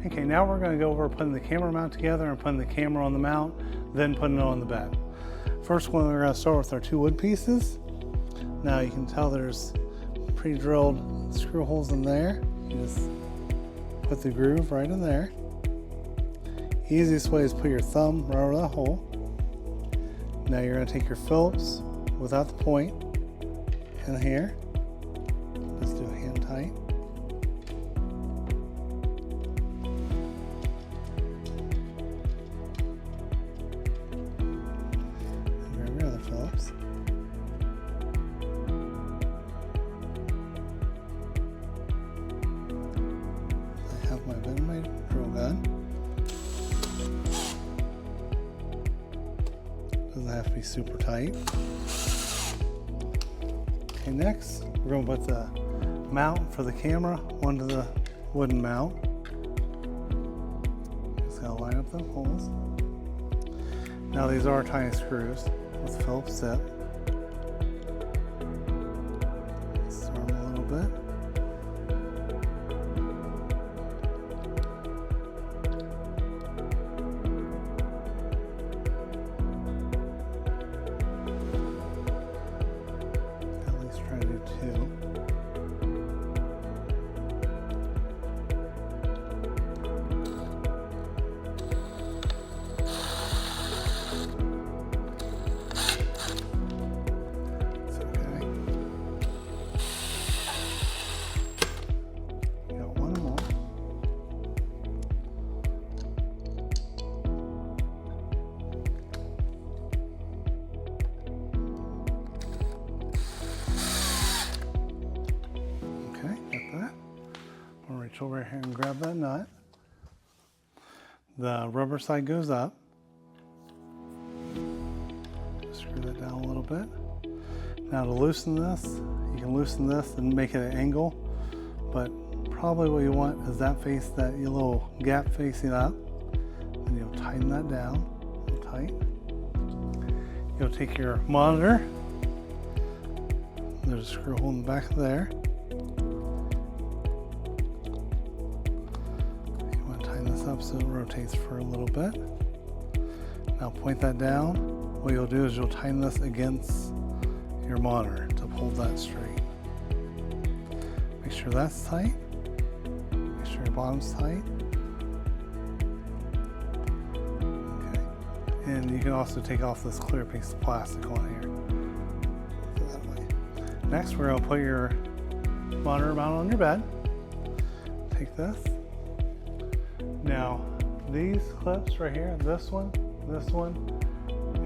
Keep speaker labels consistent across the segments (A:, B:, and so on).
A: Okay, now we're going to go over putting the camera mount together and putting the camera on the mount, then putting it on the bed. First one, we're going to start with our 2 wood pieces. Now you can tell there's pre-drilled screw holes in there. You just put the groove right in there. Easiest way is put your thumb right over that hole. Now you're going to take your Phillips without the point in here. Let's do a hand tight. And grab your other Phillips. I have my Venomite drill gun. Doesn't have to be super tight. Okay, next we're going to put the mount for the camera onto the wooden mount. Just gotta line up the holes. Now these are tiny screws with Phillips tip. Start them a little bit. Try to do 2. It's okay. Got one more. Okay, got that. I'll reach over here and grab that nut. The rubber side goes up. Screw that down a little bit. Now to loosen this, you can loosen this and make it an angle, but probably what you want is that little gap facing up. And you'll tighten that down real tight. You'll take your monitor. There's a screw hole in the back of there. You want to tighten this up so it rotates for a little bit. Now point that down. What you'll do is you'll tighten this against your monitor to hold that straight. Make sure that's tight. Make sure your bottom's tight. Okay. And you can also take off this clear piece of plastic on here. Next, we're going to put your monitor mount on your bed. Take this. Now, these clips right here, this one,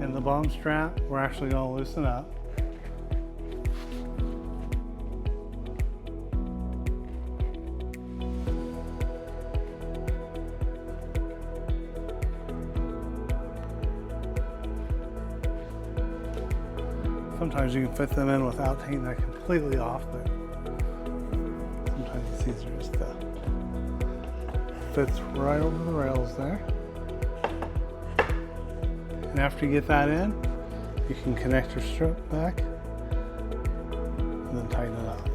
A: and the bottom strap, we're actually going to loosen up. Sometimes you can fit them in without taking that completely off, but sometimes it's easier just to fits right over the rails there. And after you get that in, you can connect your strip back and then tighten it up.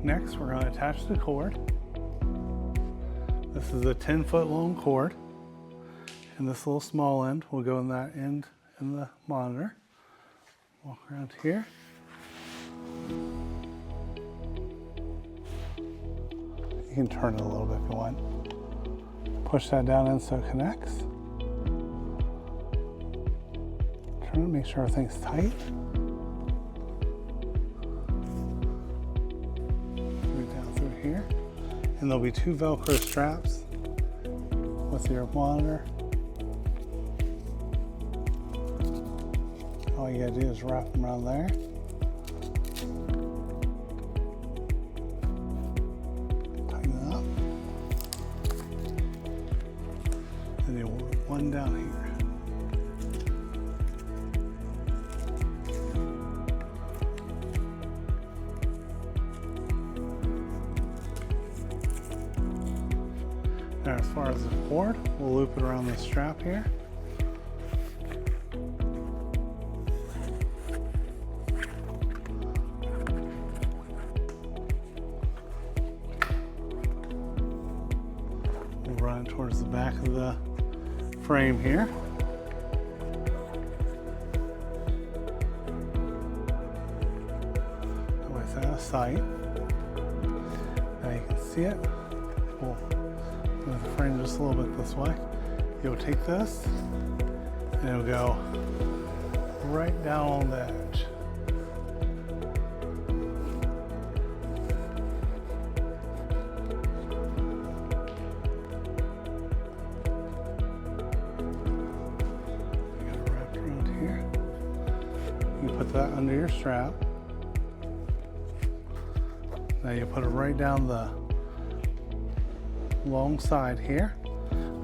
A: Next, we're going to attach the cord. This is a 10-foot long cord, and this little small end will go in that end in the monitor. Walk around here. You can turn it a little bit if you want. Push that down in so it connects. Turn it, make sure everything's tight. Here, and there'll be 2 Velcro straps with your monitor. All you gotta do is wrap them around there. Tighten it up. And you'll want one down here. Now, as far as the cord, we'll loop it around the strap here. We'll run it towards the back of the frame here. That way it's out of sight. Now you can see it. We'll move the frame just a little bit this way. You'll take this and it'll go right down on the edge. You got it wrapped around here. You put that under your strap. Now you put it right down the long side here,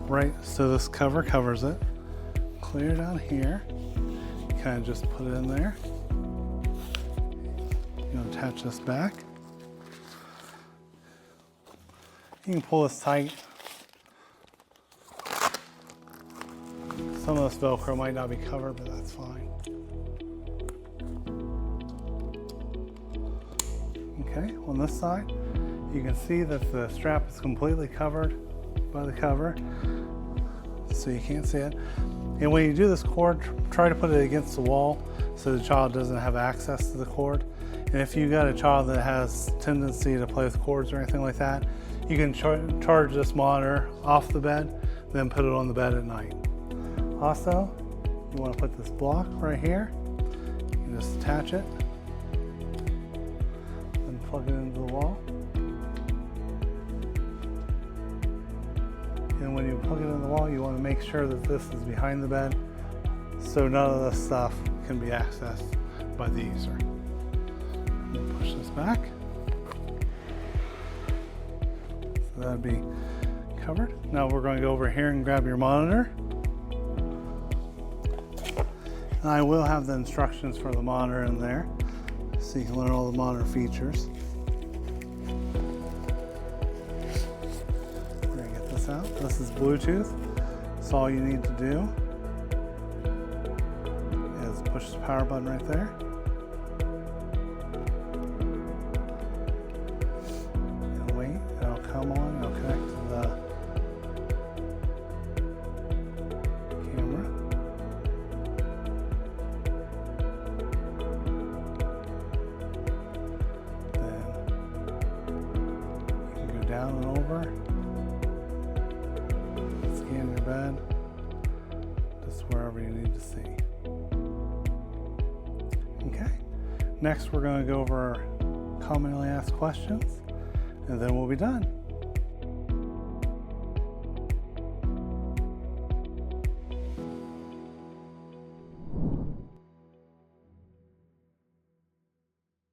A: right, so this cover covers it. Clear down here, you kind of just put it in there. You attach this back. You can pull this tight. Some of this Velcro might not be covered, but that's fine. Okay, on this side, you can see that the strap is completely covered by the cover, so you can't see it. And when you do this cord, try to put it against the wall so the child doesn't have access to the cord. And if you've got a child that has tendency to play with cords or anything like that, you can charge this monitor off the bed, then put it on the bed at night. Also, you want to put this block right here. You can just attach it and plug it into the wall. And when you plug it in the wall, you want to make sure that this is behind the bed so none of this stuff can be accessed by the user. Push this back. So that'd be covered. Now we're going to go over here and grab your monitor. And I will have the instructions for the monitor in there so you can learn all the monitor features. Out. This is Bluetooth, so all you need to do is push the power button right there. And wait, it'll come on, it'll connect to the camera. Then you can go down and over. Scan your bed, just wherever you need to see. Okay, next we're going to go over commonly asked questions, and then we'll be done.